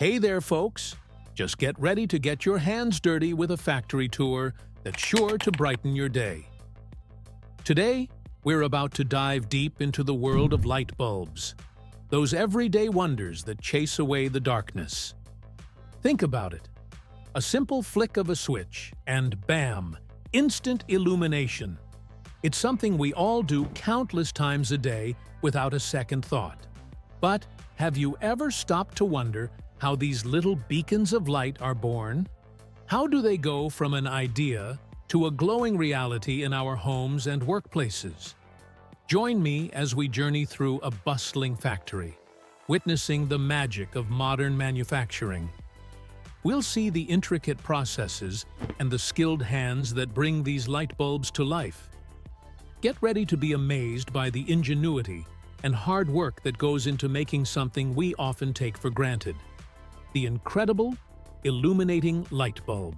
Hey there, folks! Just get ready to get your hands dirty with a factory tour that's sure to brighten your day. Today, we're about to dive deep into the world of light bulbs, those everyday wonders that chase away the darkness. Think about it. A simple flick of a switch, and bam! Instant illumination. It's something we all do countless times a day without a second thought. But have you ever stopped to wonder how these little beacons of light are born? How do they go from an idea to a glowing reality in our homes and workplaces? Join me as we journey through a bustling factory, witnessing the magic of modern manufacturing. We'll see the intricate processes and the skilled hands that bring these light bulbs to life. Get ready to be amazed by the ingenuity and hard work that goes into making something we often take for granted: the incredible, illuminating light bulb.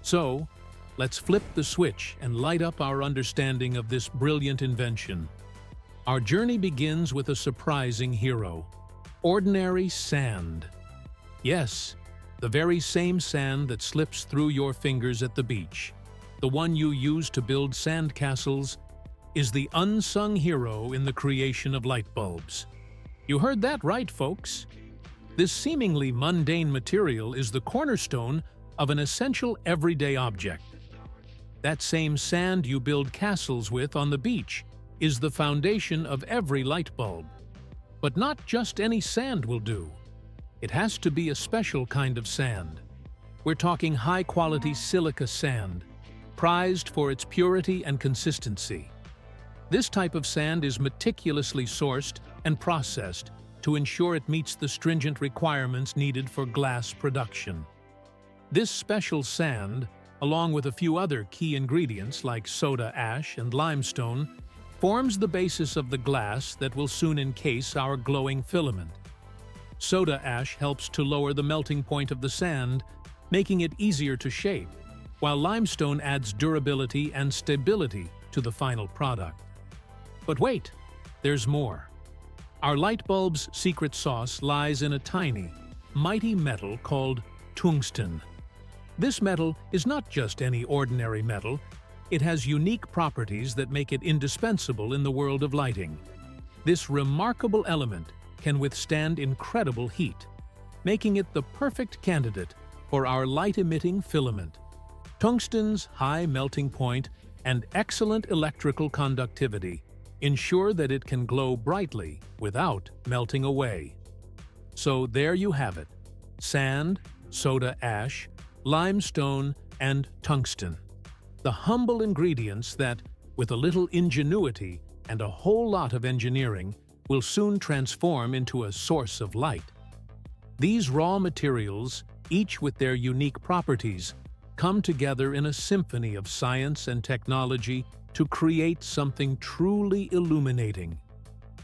So, let's flip the switch and light up our understanding of this brilliant invention. Our journey begins with a surprising hero: ordinary sand. Yes, the very same sand that slips through your fingers at the beach, the one you use to build sandcastles, is the unsung hero in the creation of light bulbs. You heard that right, folks. This seemingly mundane material is the cornerstone of an essential everyday object. That same sand you build castles with on the beach is the foundation of every light bulb. But not just any sand will do. It has to be a special kind of sand. We're talking high-quality silica sand, prized for its purity and consistency. This type of sand is meticulously sourced and processed to ensure it meets the stringent requirements needed for glass production. This special sand, along with a few other key ingredients like soda ash and limestone, forms the basis of the glass that will soon encase our glowing filament. Soda ash helps to lower the melting point of the sand, making it easier to shape, while limestone adds durability and stability to the final product. But wait, there's more. Our light bulb's secret sauce lies in a tiny, mighty metal called tungsten. This metal is not just any ordinary metal. It has unique properties that make it indispensable in the world of lighting. This remarkable element can withstand incredible heat, making it the perfect candidate for our light-emitting filament. Tungsten's high melting point and excellent electrical conductivity ensure that it can glow brightly without melting away. So there you have it: sand, soda ash, limestone, and tungsten. The humble ingredients that, with a little ingenuity and a whole lot of engineering, will soon transform into a source of light. These raw materials, each with their unique properties, come together in a symphony of science and technology to create something truly illuminating.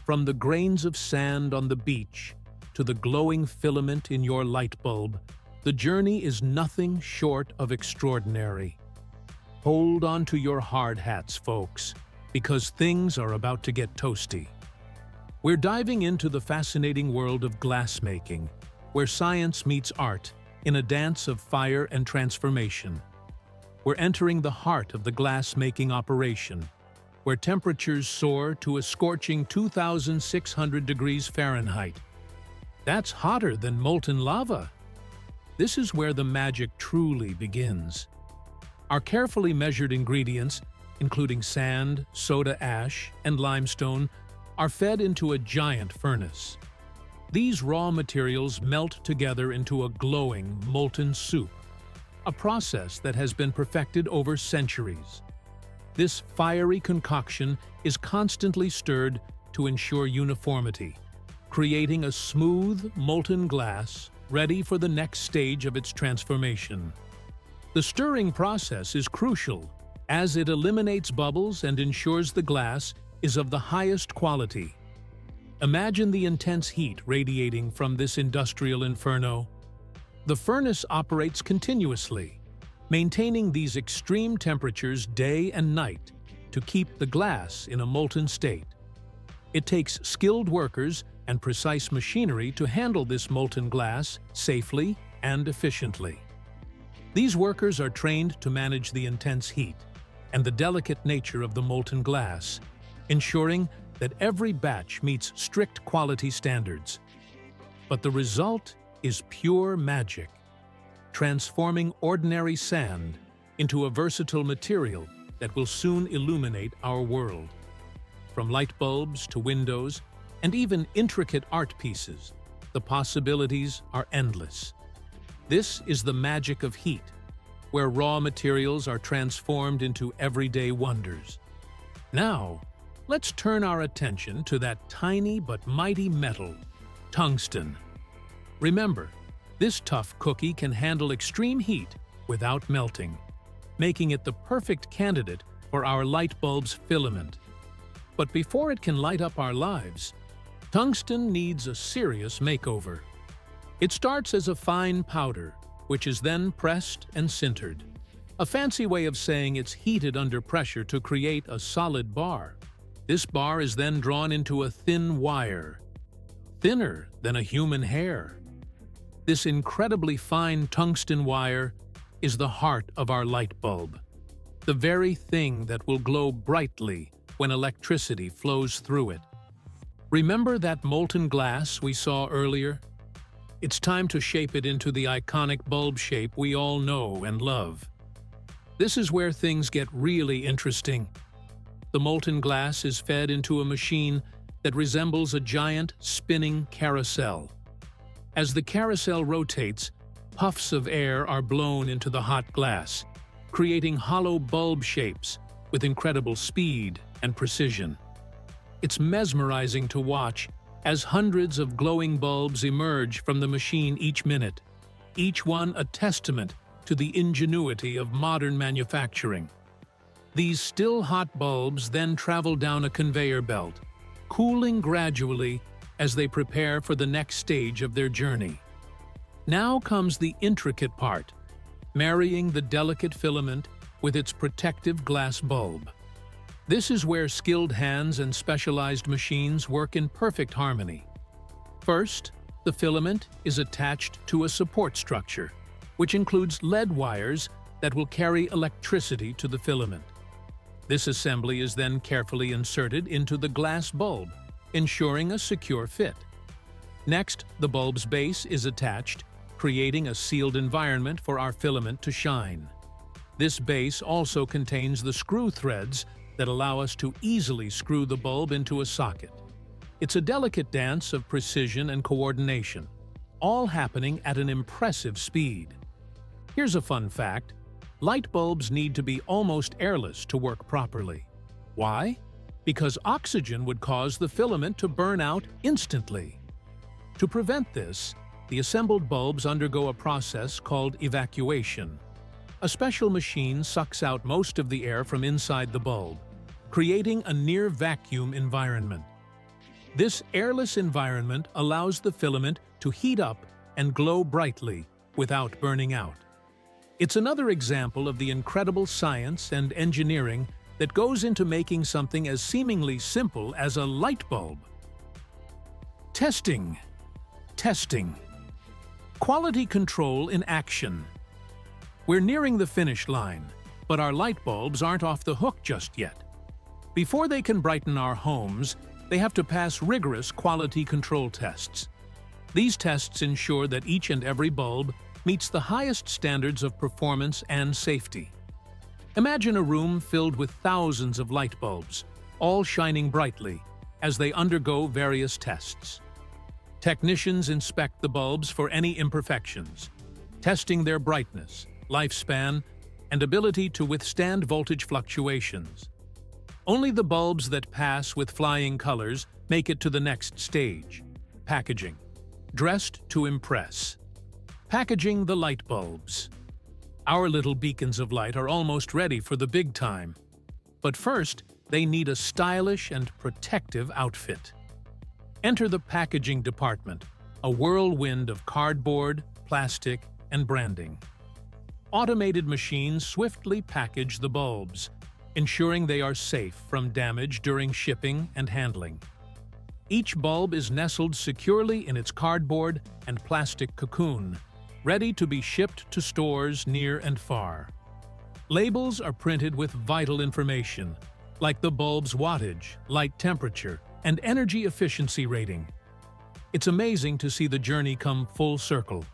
From the grains of sand on the beach to the glowing filament in your light bulb, the journey is nothing short of extraordinary. Hold on to your hard hats, folks, because things are about to get toasty. We're diving into the fascinating world of glassmaking, where science meets art in a dance of fire and transformation. We're entering the heart of the glass-making operation, where temperatures soar to a scorching 2,600 degrees Fahrenheit. That's hotter than molten lava. This is where the magic truly begins. Our carefully measured ingredients, including sand, soda ash, and limestone, are fed into a giant furnace. These raw materials melt together into a glowing, molten soup, a process that has been perfected over centuries. This fiery concoction is constantly stirred to ensure uniformity, creating a smooth, molten glass ready for the next stage of its transformation. The stirring process is crucial, as it eliminates bubbles and ensures the glass is of the highest quality. Imagine the intense heat radiating from this industrial inferno. The furnace operates continuously, maintaining these extreme temperatures day and night to keep the glass in a molten state. It takes skilled workers and precise machinery to handle this molten glass safely and efficiently. These workers are trained to manage the intense heat and the delicate nature of the molten glass, ensuring that every batch meets strict quality standards. But the result is pure magic, transforming ordinary sand into a versatile material that will soon illuminate our world. From light bulbs to windows, and even intricate art pieces, the possibilities are endless. This is the magic of heat, where raw materials are transformed into everyday wonders. Now, let's turn our attention to that tiny but mighty metal, tungsten. Remember, this tough cookie can handle extreme heat without melting, making it the perfect candidate for our light bulb's filament. But before it can light up our lives, tungsten needs a serious makeover. It starts as a fine powder, which is then pressed and sintered. A fancy way of saying it's heated under pressure to create a solid bar. This bar is then drawn into a thin wire, thinner than a human hair. This incredibly fine tungsten wire is the heart of our light bulb, the very thing that will glow brightly when electricity flows through it. Remember that molten glass we saw earlier? It's time to shape it into the iconic bulb shape we all know and love. This is where things get really interesting. The molten glass is fed into a machine that resembles a giant spinning carousel. As the carousel rotates, puffs of air are blown into the hot glass, creating hollow bulb shapes with incredible speed and precision. It's mesmerizing to watch as hundreds of glowing bulbs emerge from the machine each minute, each one a testament to the ingenuity of modern manufacturing. These still hot bulbs then travel down a conveyor belt, cooling gradually as they prepare for the next stage of their journey. Now comes the intricate part, marrying the delicate filament with its protective glass bulb. This is where skilled hands and specialized machines work in perfect harmony. First, the filament is attached to a support structure, which includes lead wires that will carry electricity to the filament. This assembly is then carefully inserted into the glass bulb, ensuring a secure fit. Next, the bulb's base is attached, creating a sealed environment for our filament to shine. This base also contains the screw threads that allow us to easily screw the bulb into a socket. It's a delicate dance of precision and coordination, all happening at an impressive speed. Here's a fun fact: light bulbs need to be almost airless to work properly. Why? Because oxygen would cause the filament to burn out instantly. To prevent this, the assembled bulbs undergo a process called evacuation. A special machine sucks out most of the air from inside the bulb, creating a near-vacuum environment. This airless environment allows the filament to heat up and glow brightly without burning out. It's another example of the incredible science and engineering that goes into making something as seemingly simple as a light bulb. Testing. Quality control in action. We're nearing the finish line, but our light bulbs aren't off the hook just yet. Before they can brighten our homes, they have to pass rigorous quality control tests. These tests ensure that each and every bulb meets the highest standards of performance and safety. Imagine a room filled with thousands of light bulbs, all shining brightly as they undergo various tests. Technicians inspect the bulbs for any imperfections, testing their brightness, lifespan, and ability to withstand voltage fluctuations. Only the bulbs that pass with flying colors make it to the next stage: packaging. Dressed to impress. Packaging the light bulbs. Our little beacons of light are almost ready for the big time. But first, they need a stylish and protective outfit. Enter the packaging department, a whirlwind of cardboard, plastic, and branding. Automated machines swiftly package the bulbs, ensuring they are safe from damage during shipping and handling. Each bulb is nestled securely in its cardboard and plastic cocoon, ready to be shipped to stores near and far. Labels are printed with vital information, like the bulb's wattage, light temperature, and energy efficiency rating. It's amazing to see the journey come full circle,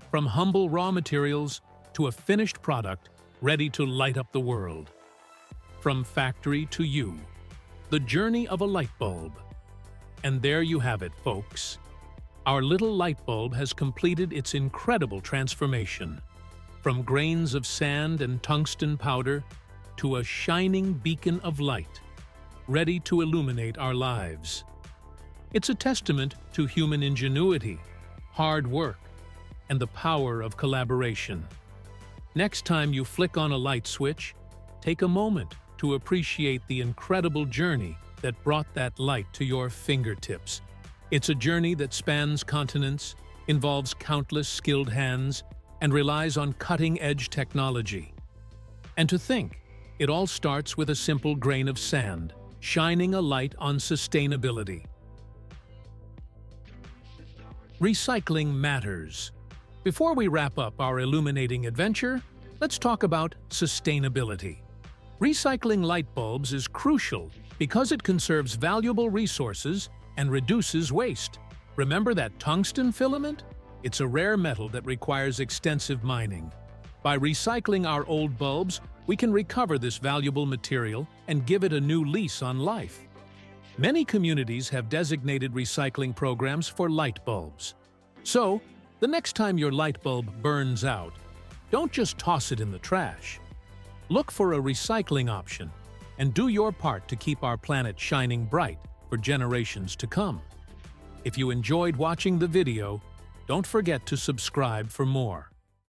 from humble raw materials to a finished product ready to light up the world. From factory to you, the journey of a light bulb. And there you have it, folks. Our little light bulb has completed its incredible transformation. From grains of sand and tungsten powder to a shining beacon of light, ready to illuminate our lives. It's a testament to human ingenuity, hard work, and the power of collaboration. Next time you flick on a light switch, take a moment to appreciate the incredible journey that brought that light to your fingertips. It's a journey that spans continents, involves countless skilled hands, and relies on cutting-edge technology. And to think, it all starts with a simple grain of sand, shining a light on sustainability. Recycling matters. Before we wrap up our illuminating adventure, let's talk about sustainability. Recycling light bulbs is crucial because it conserves valuable resources and reduces waste. Remember that tungsten filament? It's a rare metal that requires extensive mining. By recycling our old bulbs, we can recover this valuable material and give it a new lease on life. Many communities have designated recycling programs for light bulbs. So, the next time your light bulb burns out, don't just toss it in the trash. Look for a recycling option and do your part to keep our planet shining bright for generations to come. If you enjoyed watching the video, don't forget to subscribe for more.